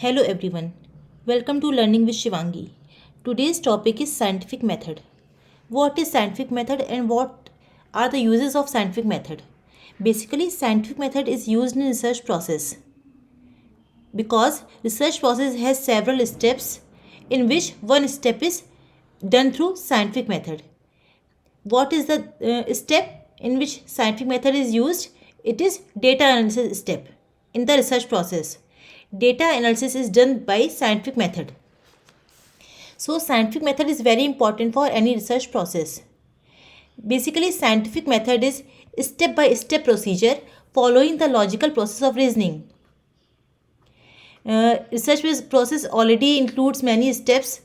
Hello everyone. Welcome to Learning with Shivangi. Today's topic is scientific method. What is scientific method and what are the uses of scientific method? Basically, scientific method is used in research process because research process has several steps in which one step is done through scientific method. What is the step in which scientific method is used? It is data analysis step in the research process. Data analysis is done by scientific method. So scientific method is very important for any research process. Basically, scientific method is step by step procedure following the logical process of reasoning. Research process already includes many steps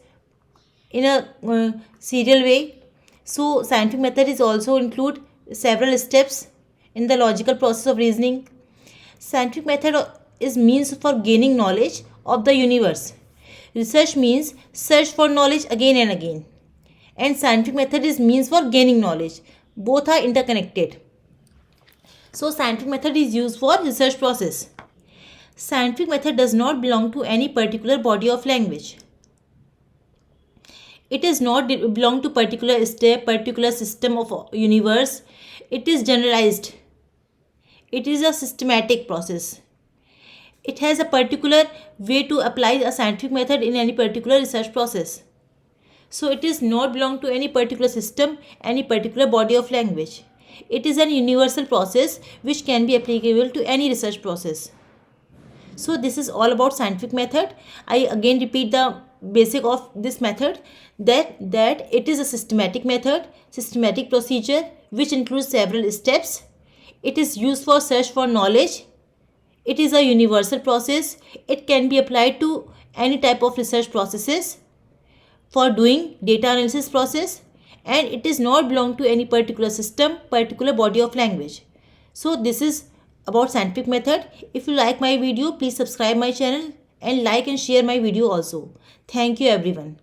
in a serial way. So scientific method is also include several steps in the logical process of reasoning. Scientific method is means for gaining knowledge of the universe. Research means search for knowledge again and again. And scientific method is means for gaining knowledge. Both are interconnected. So scientific method is used for research process. Scientific method does not belong to any particular body of language. It is not belong to particular step, particular system of universe. It is generalized. It is a systematic process. It has a particular way to apply a scientific method in any particular research process. So it is not belong to any particular system, any particular body of language. It is an universal process which can be applicable to any research process. So this is all about scientific method. I again repeat the basic of this method that it is a systematic method, systematic procedure which includes several steps. It is used for search for knowledge. It is a universal process. It can be applied to any type of research processes for doing data analysis process, and it is not belong to any particular system, particular body of language. So this is about scientific method. If you like my video, please subscribe my channel and like and share my video also. Thank you everyone.